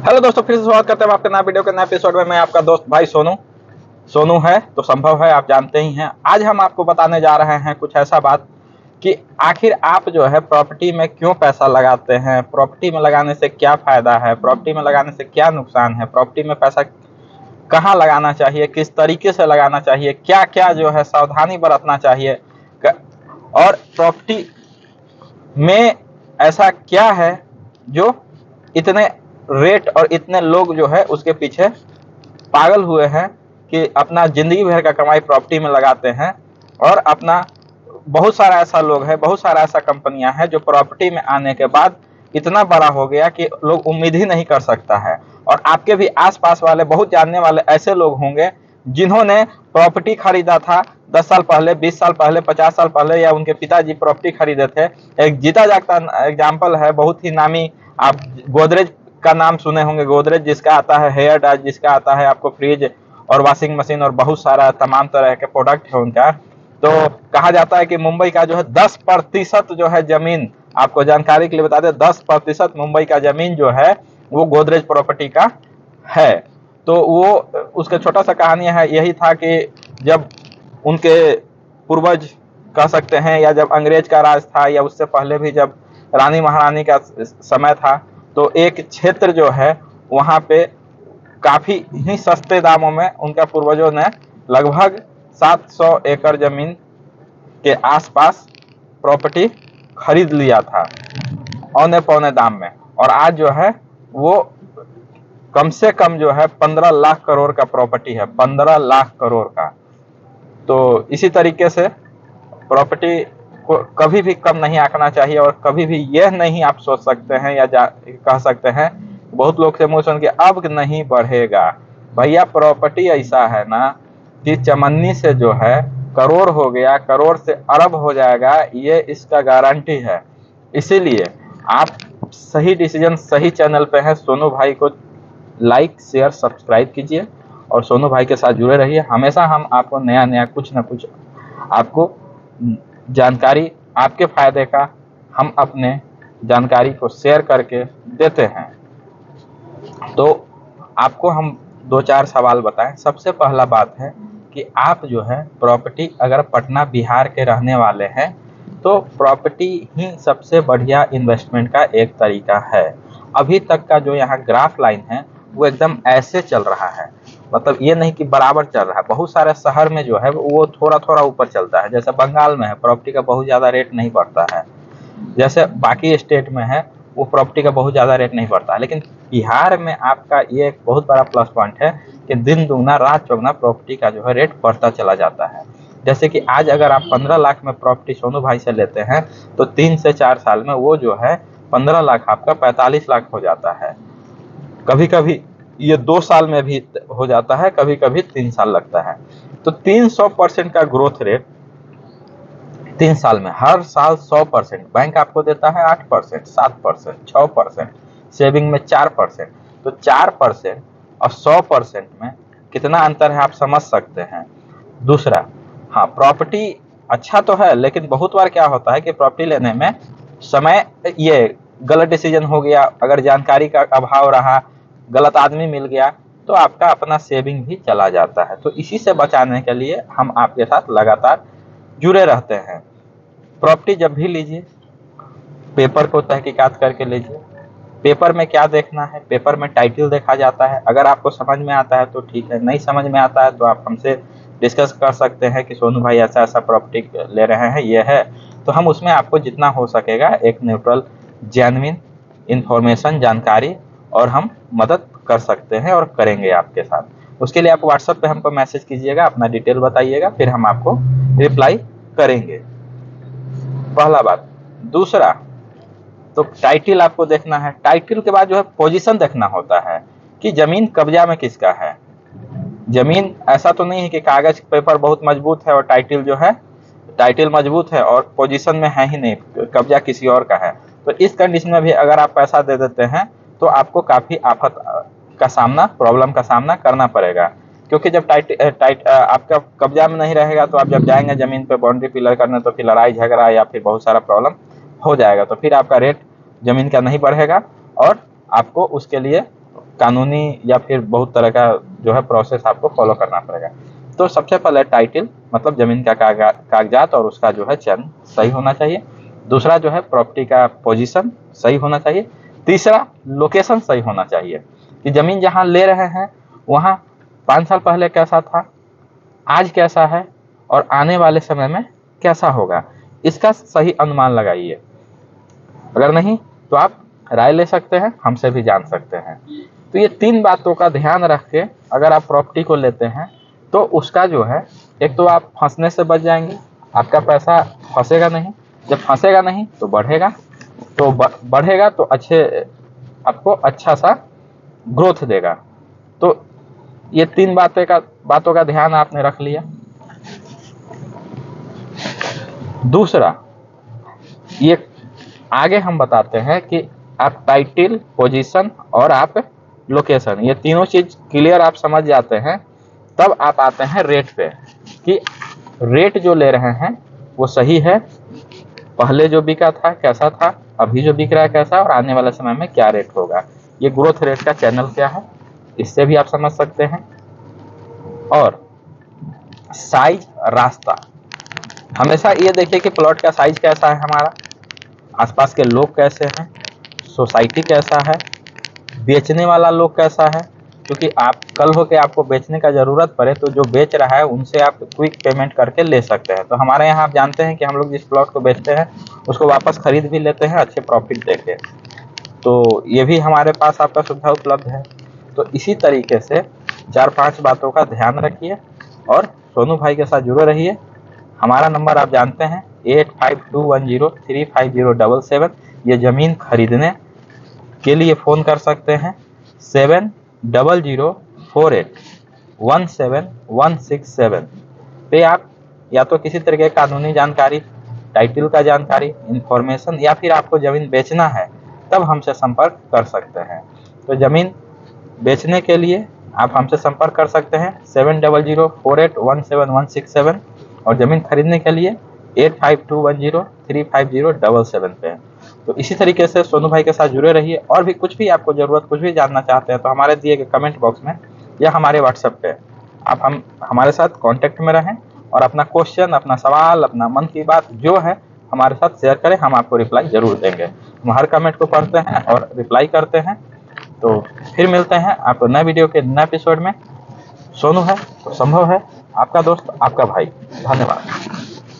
Hello दोस्तों, फिर से स्वागत करते हैं आपके नए वीडियो के नए एपिसोड में। मैं आपका दोस्त भाई सोनू है तो संभव है, आप जानते ही हैं। आज हम आपको बताने जा रहे हैं कुछ ऐसा बात कि आखिर आप जो है प्रॉपर्टी में क्यों पैसा लगाते हैं, प्रॉपर्टी में लगाने से क्या फायदा है, प्रॉपर्टी में लगाने से क्या नुकसान है, प्रॉपर्टी में पैसा कहाँ लगाना चाहिए, किस तरीके से लगाना चाहिए, क्या क्या जो है सावधानी बरतना चाहिए, और प्रॉपर्टी में ऐसा क्या है जो इतने रेट और इतने लोग जो है उसके पीछे पागल हुए हैं कि अपना जिंदगी भर का कमाई प्रॉपर्टी में लगाते हैं। और अपना बहुत सारा ऐसा लोग है, बहुत सारा ऐसा कंपनियां हैं जो प्रॉपर्टी में आने के बाद इतना बड़ा हो गया कि लोग उम्मीद ही नहीं कर सकता है। और आपके भी आसपास वाले बहुत जानने वाले ऐसे लोग होंगे जिन्होंने प्रॉपर्टी खरीदा था 10 साल पहले, 20 साल पहले, 50 साल पहले, या उनके पिताजी प्रॉपर्टी खरीदे थे। एक जीता जागता एग्जाम्पल है, बहुत ही नामी, आप गोदरेज का नाम सुने होंगे। गोदरेज जिसका आता है हेयर ड्रायर, जिसका आता है आपको फ्रिज और वॉशिंग मशीन और बहुत सारा तमाम तरह के प्रोडक्ट है उनका। तो कहा जाता है कि मुंबई का जो है 10% जो है जमीन, आपको जानकारी के लिए बता दें, 10% मुंबई का जमीन जो है वो गोदरेज प्रॉपर्टी का है। तो वो उसका छोटा सा कहानी है, यही था कि जब उनके पूर्वज कह सकते हैं, या जब अंग्रेज का राज था, या उससे पहले भी जब रानी महारानी का समय था, तो एक क्षेत्र जो है वहां पे काफी ही सस्ते दामों में उनका पूर्वजों ने लगभग 700 एकड़ जमीन के आसपास प्रॉपर्टी खरीद लिया था औने पौने दाम में। और आज जो है वो कम से कम जो है 15 लाख करोड़ का प्रॉपर्टी है, 15 लाख करोड़ का। तो इसी तरीके से प्रॉपर्टी को कभी भी कम नहीं आंकना चाहिए, और कभी भी यह नहीं आप सोच सकते हैं या कह सकते हैं, बहुत लोग से मुंह सुन के अब नहीं बढ़ेगा। भैया प्रॉपर्टी ऐसा है ना कि चमन्नी से जो है करोड़ हो गया, करोड़ से अरब हो जाएगा, ये इसका गारंटी है। इसीलिए आप सही डिसीजन सही चैनल पे है। सोनू भाई को लाइक शेयर सब्सक्राइब कीजिए और सोनू भाई के साथ जुड़े रहिए। हमेशा हम आपको नया नया कुछ ना कुछ आपको जानकारी, आपके फायदे का हम अपने जानकारी को शेयर करके देते हैं। तो आपको हम 2-4 सवाल बताएं। सबसे पहला बात है कि आप जो है प्रॉपर्टी, अगर पटना बिहार के रहने वाले हैं तो प्रॉपर्टी ही सबसे बढ़िया इन्वेस्टमेंट का एक तरीका है। अभी तक का जो यहाँ ग्राफ लाइन है वो एकदम ऐसे चल रहा है, मतलब ये नहीं कि बराबर चल रहा है। बहुत सारे शहर में जो है वो थोड़ा थोड़ा ऊपर चलता है, जैसे बंगाल में है प्रॉपर्टी का बहुत ज़्यादा रेट नहीं बढ़ता है, जैसे बाकी स्टेट में है वो प्रॉपर्टी का बहुत ज़्यादा रेट नहीं बढ़ता है। लेकिन बिहार में आपका ये एक बहुत बड़ा प्लस पॉइंट है कि दिन दुगना रात चौगुना प्रॉपर्टी का जो है रेट बढ़ता चला जाता है। जैसे कि आज अगर आप 15 लाख में प्रॉपर्टी सोनू भाई से लेते हैं तो 3 से 4 साल में वो जो है 15 लाख आपका 45 लाख हो जाता है। कभी कभी ये 2 साल में भी हो जाता है, कभी कभी 3 साल लगता है। तो 300% का ग्रोथ रेट 3 साल में, हर साल 100%। बैंक आपको देता है 8%, 7%, 6%, सेविंग में 4%। तो 4% और 100% में कितना अंतर है आप समझ सकते हैं। दूसरा, हाँ प्रॉपर्टी अच्छा तो है, लेकिन बहुत बार क्या होता है कि प्रॉपर्टी लेने में समय, ये गलत डिसीजन हो गया, अगर जानकारी का अभाव रहा, गलत आदमी मिल गया, तो आपका अपना सेविंग भी चला जाता है। तो इसी से बचाने के लिए हम आपके साथ लगातार जुड़े रहते हैं। प्रॉपर्टी जब भी लीजिए पेपर को तहकीकात करके लीजिए। पेपर में क्या देखना है, पेपर में टाइटल देखा जाता है। अगर आपको समझ में आता है तो ठीक है, नहीं समझ में आता है तो आप हमसे डिस्कस कर सकते हैं कि सोनू भाई ऐसा ऐसा प्रॉपर्टी ले रहे हैं, ये है। तो हम उसमें आपको जितना हो सकेगा एक न्यूट्रल जेन्युइन इंफॉर्मेशन, जानकारी, और हम मदद कर सकते हैं और करेंगे आपके साथ। उसके लिए आप व्हाट्सएप पे हमको मैसेज कीजिएगा, अपना डिटेल बताइएगा, फिर हम आपको रिप्लाई करेंगे। पहला बात। दूसरा, तो टाइटल आपको देखना है। टाइटल के बाद जो है पोजीशन देखना होता है कि जमीन कब्जा में किसका है। जमीन ऐसा तो नहीं है कि कागज पेपर बहुत मजबूत है और टाइटल जो है, टाइटल मजबूत है और पोजीशन में है ही नहीं, कब्जा किसी और का है। तो इस कंडीशन में भी अगर आप पैसा दे देते हैं तो आपको काफी आफत का सामना, प्रॉब्लम का सामना करना पड़ेगा। क्योंकि जब आपका कब्जा में नहीं रहेगा तो आप जब जाएंगे जमीन पे बाउंड्री पिलर करने तो फिर लड़ाई झगड़ा या फिर बहुत सारा प्रॉब्लम हो जाएगा। तो फिर आपका रेट जमीन का नहीं बढ़ेगा और आपको उसके लिए कानूनी या फिर बहुत तरह का जो है प्रोसेस आपको फॉलो करना पड़ेगा। तो सबसे पहले टाइटल मतलब जमीन का कागजात और उसका जो है चयन सही होना चाहिए। दूसरा जो है प्रॉपर्टी का पोजीशन सही होना चाहिए। तीसरा लोकेशन सही होना चाहिए कि जमीन जहां ले रहे हैं वहां 5 साल पहले कैसा था, आज कैसा है और आने वाले समय में कैसा होगा, इसका सही अनुमान लगाइए। अगर नहीं तो आप राय ले सकते हैं, हमसे भी जान सकते हैं। तो ये 3 बातों का ध्यान रख के अगर आप प्रॉपर्टी को लेते हैं तो उसका जो है, एक तो आप फंसने से बच जाएंगे, आपका पैसा फंसेगा नहीं। जब फंसेगा नहीं तो बढ़ेगा, तो बढ़ेगा तो आपको अच्छा सा ग्रोथ देगा। तो ये 3 बातों का ध्यान आपने रख लिया। दूसरा, ये आगे हम बताते हैं कि आप टाइटल, पोजीशन और आप लोकेशन, ये तीनों चीज क्लियर आप समझ जाते हैं, तब आप आते हैं रेट पे कि रेट जो ले रहे हैं वो सही है, पहले जो बिका था कैसा था, अभी जो बिक रहा है कैसा, और आने वाले समय में क्या रेट होगा। ये ग्रोथ रेट का चैनल क्या है, इससे भी आप समझ सकते हैं। और साइज, रास्ता, हमेशा ये देखिए कि प्लॉट का साइज कैसा है, हमारा आसपास के लोग कैसे हैं, सोसाइटी कैसा है, बेचने वाला लोग कैसा है, क्योंकि आप कल होके आपको बेचने का जरूरत पड़े तो जो बेच रहा है उनसे आप क्विक पेमेंट करके ले सकते हैं। तो हमारे यहाँ आप जानते हैं कि हम लोग जिस प्लॉट को बेचते हैं उसको वापस खरीद भी लेते हैं अच्छे प्रॉफिट देके। तो ये भी हमारे पास आपका सुविधा उपलब्ध है। तो इसी तरीके से 4-5 बातों का ध्यान रखिए और सोनू भाई के साथ जुड़े रहिए। हमारा नंबर आप जानते हैं 8521035077। ये ज़मीन खरीदने के लिए फ़ोन कर सकते हैं 7004817167 पे। आप या तो किसी तरह की कानूनी जानकारी, टाइटल का जानकारी, इंफॉर्मेशन, या फिर आपको ज़मीन बेचना है तब हमसे संपर्क कर सकते हैं। तो ज़मीन बेचने के लिए आप हमसे संपर्क कर सकते हैं 7004817167 और ज़मीन खरीदने के लिए 8521035077 पे। तो इसी तरीके से सोनू भाई के साथ जुड़े रहिए। और भी कुछ भी आपको ज़रूरत, कुछ भी जानना चाहते हैं तो हमारे दिए गए कमेंट बॉक्स में या हमारे व्हाट्सएप पे आप हमारे साथ कांटेक्ट में रहें और अपना क्वेश्चन, अपना सवाल, अपना मन की बात जो है हमारे साथ शेयर करें, हम आपको रिप्लाई जरूर देंगे। हम हर कमेंट को पढ़ते हैं और रिप्लाई करते हैं। तो फिर मिलते हैं आपको नए वीडियो के नए एपिसोड में। सोनू है तो संभव है, आपका दोस्त, आपका भाई। धन्यवाद।